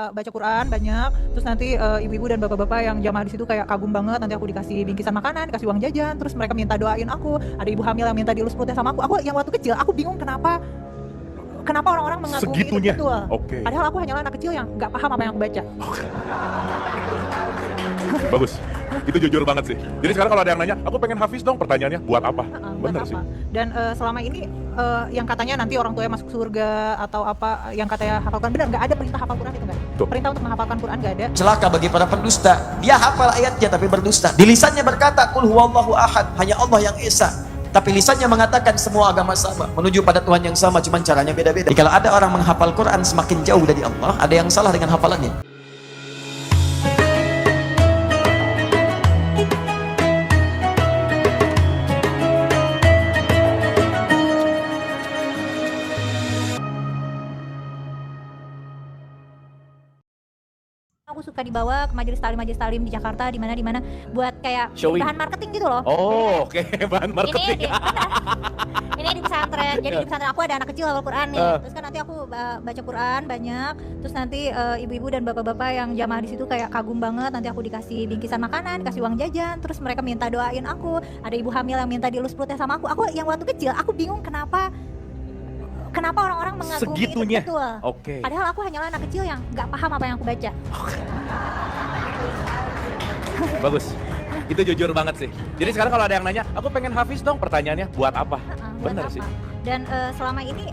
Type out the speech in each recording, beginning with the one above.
Baca Quran banyak, terus nanti ibu-ibu dan bapak-bapak yang jamaah di situ kayak kagum banget, nanti aku dikasih bingkisan makanan, dikasih uang jajan, terus mereka minta doain aku, ada ibu hamil yang minta dielus perutnya sama aku. Aku yang waktu kecil, aku bingung kenapa orang-orang mengagumi itu. Segitunya? Betul. Oke. Padahal aku hanyalah anak kecil yang nggak paham apa yang aku baca. Bagus. Itu jujur banget sih. Jadi sekarang kalau ada yang nanya, aku pengen hafiz dong, pertanyaannya buat apa? Buat Bener apa? sih. Dan selama ini yang katanya nanti orang tuanya masuk surga atau apa, yang katanya hafal Quran, benar nggak ada perintah hafal Quran itu, nggak ada. Tuh. Perintah untuk menghafalkan Quran nggak ada. Celaka bagi para pendusta. Dia hafal ayatnya tapi berdusta. Di lisannya berkata qul huwallahu ahad, hanya Allah yang esa. Tapi lisannya mengatakan semua agama sama, menuju pada Tuhan yang sama, cuman caranya beda-beda. Jadi kalau ada orang menghafal Quran semakin jauh dari Allah, ada yang salah dengan hafalannya. Aku suka dibawa ke majelis taklim di Jakarta, di mana buat kayak Showing. bahan marketing gitu loh. Oh, oke. Bahan marketing. Ini di pesantren. Jadi di pesantren aku ada anak kecil hafal Quran nih. Terus kan nanti aku baca Quran banyak. Terus nanti ibu-ibu dan bapak-bapak yang jamaah di situ kayak kagum banget. Nanti aku dikasih bingkisan makanan, dikasih uang jajan. Terus mereka minta doain aku. Ada ibu hamil yang minta dielus perutnya sama aku. Aku yang waktu kecil, aku bingung kenapa orang-orang mengagumi Segitunya? itu. Betul. Oke. Padahal aku hanyalah anak kecil yang nggak paham apa yang aku baca. Bagus. Itu jujur banget sih. Jadi sekarang kalau ada yang nanya, aku pengen hafiz dong, pertanyaannya buat apa? Buat Bener apa? sih. Dan selama ini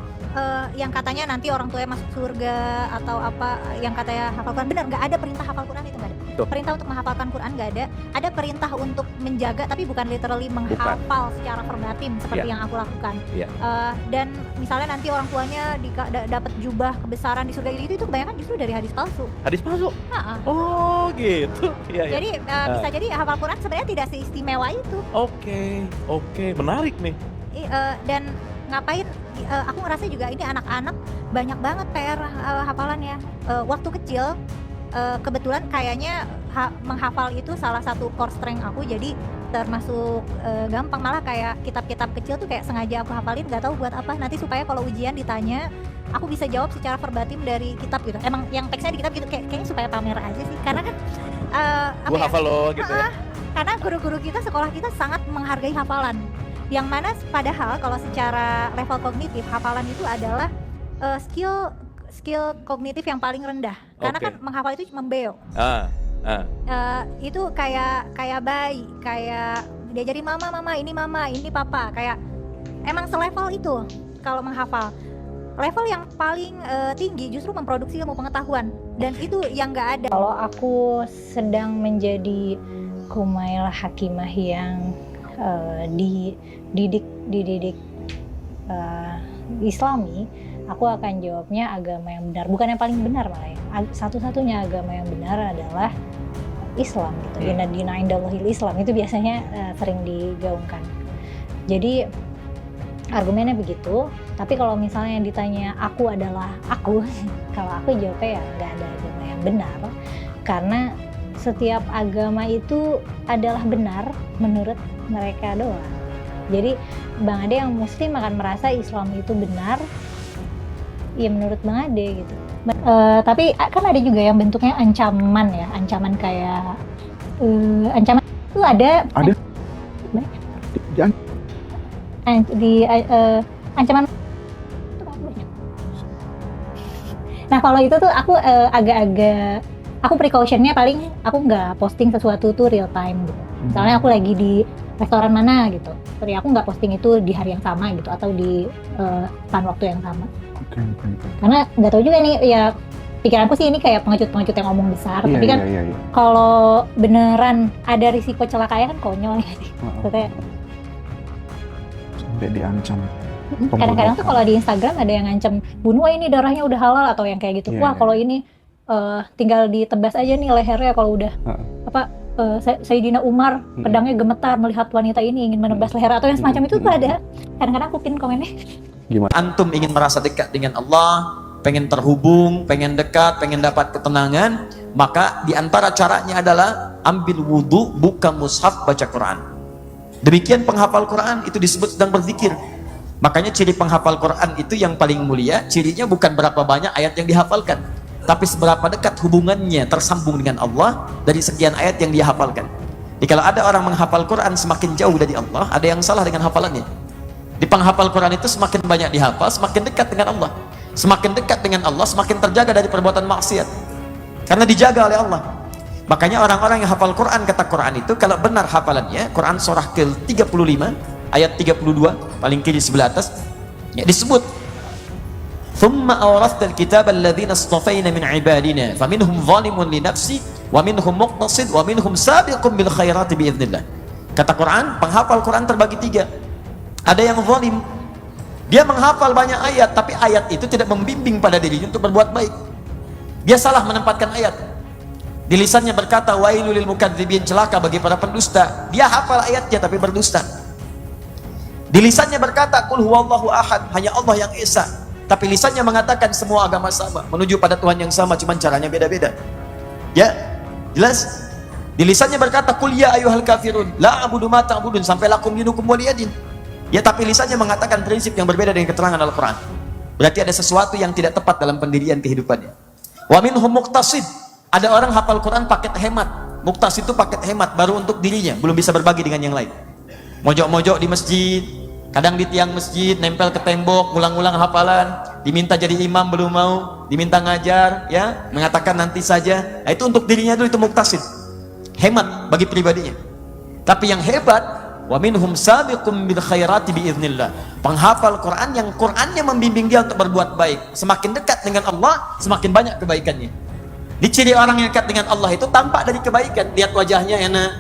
yang katanya nanti orang tuanya masuk surga atau apa, yang katanya hafal Quran, benar nggak ada perintah hafal Quran itu, nggak ada. Tuh. Perintah untuk menghafalkan Quran nggak ada. Ada perintah untuk menjaga, tapi bukan literally menghafal secara verbatim seperti yang aku lakukan. Iya. Dan misalnya nanti orang tuanya dapat jubah kebesaran di surga, itu kebanyakan justru dari hadis palsu. Hadis palsu? Ha-ha. Oh gitu. Iya, iya. Jadi bisa jadi hafal Quran sebenarnya tidak seistimewa itu. Oke. Menarik nih. Dan ngapain, aku ngerasa juga ini anak-anak banyak banget PR hafalannya. Waktu kecil kebetulan kayaknya menghafal itu salah satu core strength aku, jadi termasuk gampang. Malah kayak kitab-kitab kecil tuh kayak sengaja aku hafalin, nggak tahu buat apa, nanti supaya kalau ujian ditanya aku bisa jawab secara verbatim dari kitab gitu. Emang yang teksnya di kitab gitu, kayaknya supaya pamer aja sih, karena kan Gua hafal loh gitu ya. karena guru-guru kita, sekolah kita sangat menghargai hafalan. Yang mana padahal kalau secara level kognitif, hafalan itu adalah skill kognitif yang paling rendah. Karena kan menghafal itu cuma membeo. Itu kayak bayi, kayak diajarin mama ini papa, kayak emang selevel itu kalau menghafal. Level yang paling tinggi justru memproduksi ilmu pengetahuan, dan itu yang nggak ada. Kalau aku sedang menjadi Kumailah Hakimah yang dididik Islami, aku akan jawabnya agama yang benar, bukan yang paling benar malah ya. Satu-satunya agama yang benar adalah Islam gitu. Inna dina indallahil Islam, itu biasanya sering digaungkan. Jadi argumennya begitu. Tapi kalau misalnya ditanya aku adalah aku, kalau aku jawabnya ya nggak ada agama yang benar, karena setiap agama itu adalah benar menurut mereka doang. Jadi Bang Ade yang muslim akan merasa Islam itu benar ya menurut Bang Ade gitu. Tapi kan ada juga yang bentuknya ancaman ya, ancaman kayak ancaman itu ada ancaman. Nah kalau itu tuh aku agak-agak, aku precautionnya paling aku nggak posting sesuatu tuh real time gitu. Misalnya aku lagi di restoran mana gitu, tapi aku nggak posting itu di hari yang sama gitu, atau di span waktu yang sama. Karena nggak tahu juga nih ya, pikiranku sih ini kayak pengecut yang ngomong besar, tapi kan kalau beneran ada risiko celakanya kan konyol ya. Maksudnya sampai diancam. Kadang-kadang tuh kalau di Instagram ada yang ngancam bunuh, ini darahnya udah halal, atau yang kayak gitu. Wah kalau ini tinggal ditebas aja nih lehernya kalau udah Sayyidina Umar pedangnya gemetar melihat wanita ini ingin menebas leher, atau yang semacam itu tuh ada. Kadang-kadang aku pin komennya. Gimana? Antum ingin merasa dekat dengan Allah, pengen terhubung, pengen dekat, pengen dapat ketenangan, maka di antara caranya adalah ambil wudhu, buka mushaf, baca Quran. Demikian penghafal Quran itu disebut sedang berzikir. Makanya ciri penghafal Quran itu yang paling mulia, cirinya bukan berapa banyak ayat yang dihafalkan, tapi seberapa dekat hubungannya tersambung dengan Allah dari sekian ayat yang dia hafalkan. Jadi kalau ada orang menghafal Quran semakin jauh dari Allah, ada yang salah dengan hafalannya. Di penghafal Quran itu semakin banyak dihafal, semakin dekat dengan Allah. Semakin dekat dengan Allah, semakin terjaga dari perbuatan maksiat. Karena dijaga oleh Allah. Makanya orang-orang yang hafal Quran, kata Quran itu, kalau benar hafalannya, Quran surah ke-35, ayat 32, paling kiri sebelah atas, ya, disebut, ثُمَّ أَوْرَثْنَا الْكِتَابَ الَّذِينَ اصْطَفَيْنَا مِنْ عِبَادِنَا فَمِنْهُمْ ظَالِمٌ لِنَفْسِهِ وَمِنْهُمْ مُقْتَصِدٌ وَمِنْهُمْ سَابِقٌ بِالْخَيْرَاتِ بِإِذْنِ اللَّهِ. Kata Quran, penghafal Quran terbagi tiga. Ada yang zalim, dia menghafal banyak ayat, tapi ayat itu tidak membimbing pada dirinya untuk berbuat baik. Dia salah menempatkan ayat. Di lisannya berkata, wailul lil mukadzibin, celaka bagi para pendusta. Dia hafal ayatnya tapi berdusta. Di lisannya berkata, qul huwallahu ahad, hanya Allah yang esa. Tapi lisannya mengatakan semua agama sama, menuju pada Tuhan yang sama, cuman caranya beda-beda. Ya, jelas. Di lisannya berkata, qul ya ayyuhal kafirun, la a'budu ma ta'budun, sampai lakum dinukum waliyadin. Ya, tapi lisannya mengatakan prinsip yang berbeda dengan keterangan Al-Quran. Berarti ada sesuatu yang tidak tepat dalam pendirian kehidupannya. Wa minhum muqtasid, ada orang hafal Quran paket hemat. Muqtasid itu paket hemat baru untuk dirinya, belum bisa berbagi dengan yang lain. Mojok-mojok di masjid, kadang di tiang masjid, nempel ke tembok, ulang-ulang hafalan, diminta jadi imam belum mau, diminta ngajar, ya, mengatakan nanti saja. Nah, itu untuk dirinya dulu, itu muqtasid. Hemat bagi pribadinya. Tapi yang hebat, wa minhum sabiqum bil khairati biiznillah. Penghafal Quran yang Qurannya membimbing dia untuk berbuat baik. Semakin dekat dengan Allah, semakin banyak kebaikannya. Diciri orang yang dekat dengan Allah itu tampak dari kebaikan. Lihat wajahnya enak,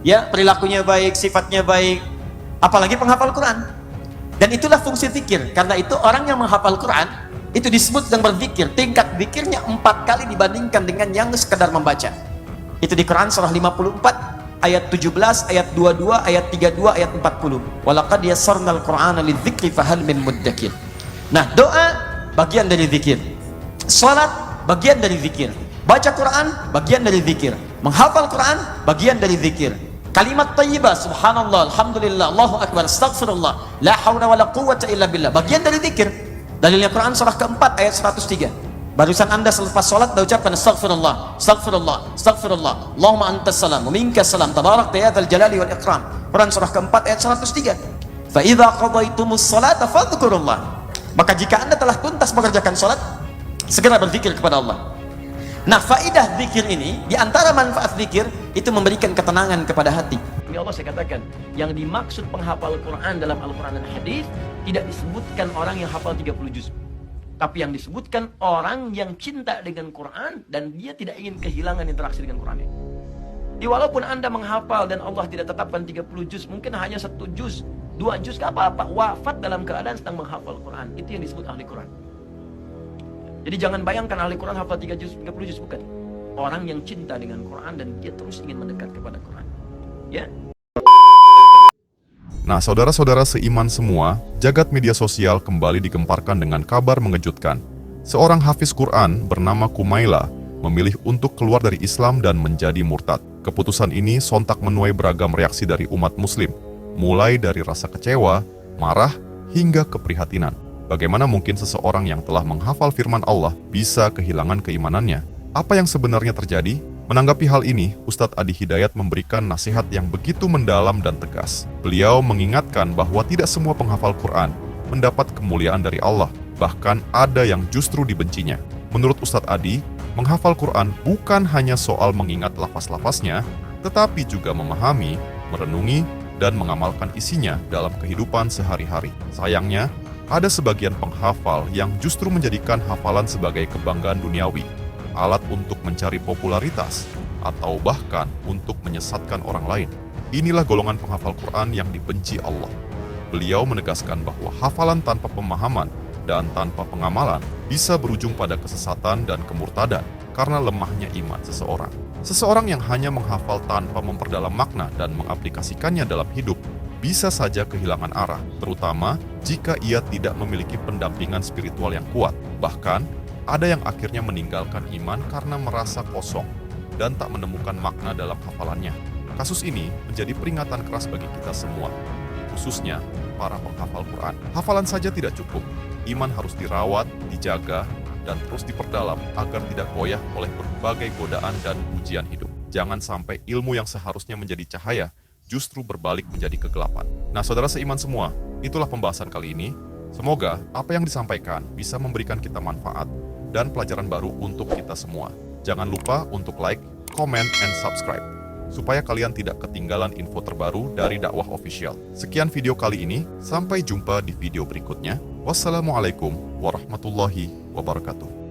ya, perilakunya baik, sifatnya baik. Apalagi penghafal Quran. Dan itulah fungsi zikir. Karena itu orang yang menghafal Quran itu disebut sedang berzikir. Tingkat zikirnya 4 kali dibandingkan dengan yang sekedar membaca. Itu di Quran surah 54 ayat 17, ayat 22, ayat 32, ayat 40. Walaqad yassarnal Qur'ana lidzikri fahal min muddakir. Nah, doa bagian dari zikir. Salat bagian dari zikir. Baca Quran bagian dari zikir. Menghafal Quran bagian dari zikir. Kalimat thayyibah, subhanallah, alhamdulillah, Allahu akbar, astaghfirullah, la haula wala quwwata illa billah, bagian dari zikir. Dalilnya Quran surah keempat ayat 103. Barusan anda selepas sholat dah ucapkan astaghfirullah, astaghfirullah, astaghfirullah, Allahumma antas salam wa minkas salam, tabarakta ya dzal jalali wal ikram. Quran surah keempat ayat 103. Fa idza qadaitumus salata fadhkurullah. Maka jika anda telah tuntas mengerjakan sholat, segera berzikir kepada Allah. Nah, faidah zikir ini, di antara manfaat zikir itu memberikan ketenangan kepada hati. Ini Allah saya katakan, yang dimaksud penghafal Quran dalam Al-Quran dan Hadis tidak disebutkan orang yang hafal 30 juz. Tapi yang disebutkan orang yang cinta dengan Quran dan dia tidak ingin kehilangan interaksi dengan Quran. Jadi walaupun anda menghafal dan Allah tidak tetapkan 30 juz, mungkin hanya 1 juz, 2 juz, gak apa-apa. Wafat dalam keadaan sedang menghafal Quran. Itu yang disebut ahli Quran. Jadi jangan bayangkan ahli Quran hafal 3 juz, 30 juz, bukan. Orang yang cinta dengan Quran dan dia terus ingin mendekat kepada Quran. Ya. Nah, saudara-saudara seiman semua, jagat media sosial kembali digemparkan dengan kabar mengejutkan. Seorang hafiz Quran bernama Kumaila memilih untuk keluar dari Islam dan menjadi murtad. Keputusan ini sontak menuai beragam reaksi dari umat muslim, mulai dari rasa kecewa, marah, hingga keprihatinan. Bagaimana mungkin seseorang yang telah menghafal firman Allah bisa kehilangan keimanannya? Apa yang sebenarnya terjadi? Menanggapi hal ini, Ustadz Adi Hidayat memberikan nasihat yang begitu mendalam dan tegas. Beliau mengingatkan bahwa tidak semua penghafal Quran mendapat kemuliaan dari Allah, bahkan ada yang justru dibencinya. Menurut Ustadz Adi, menghafal Quran bukan hanya soal mengingat lafaz-lafaznya, tetapi juga memahami, merenungi, dan mengamalkan isinya dalam kehidupan sehari-hari. Sayangnya, ada sebagian penghafal yang justru menjadikan hafalan sebagai kebanggaan duniawi, alat untuk mencari popularitas, atau bahkan untuk menyesatkan orang lain. Inilah golongan penghafal Quran yang dibenci Allah. Beliau menegaskan bahwa hafalan tanpa pemahaman dan tanpa pengamalan bisa berujung pada kesesatan dan kemurtadan karena lemahnya iman seseorang. Seseorang yang hanya menghafal tanpa memperdalam makna dan mengaplikasikannya dalam hidup bisa saja kehilangan arah, terutama jika ia tidak memiliki pendampingan spiritual yang kuat. Bahkan, ada yang akhirnya meninggalkan iman karena merasa kosong dan tak menemukan makna dalam hafalannya. Kasus ini menjadi peringatan keras bagi kita semua, khususnya para penghafal Quran. Hafalan saja tidak cukup, iman harus dirawat, dijaga, dan terus diperdalam agar tidak goyah oleh berbagai godaan dan ujian hidup. Jangan sampai ilmu yang seharusnya menjadi cahaya justru berbalik menjadi kegelapan. Nah, saudara seiman semua, itulah pembahasan kali ini. Semoga apa yang disampaikan bisa memberikan kita manfaat dan pelajaran baru untuk kita semua. Jangan lupa untuk like, comment, and subscribe, supaya kalian tidak ketinggalan info terbaru dari Dakwah Official. Sekian video kali ini, sampai jumpa di video berikutnya. Wassalamualaikum warahmatullahi wabarakatuh.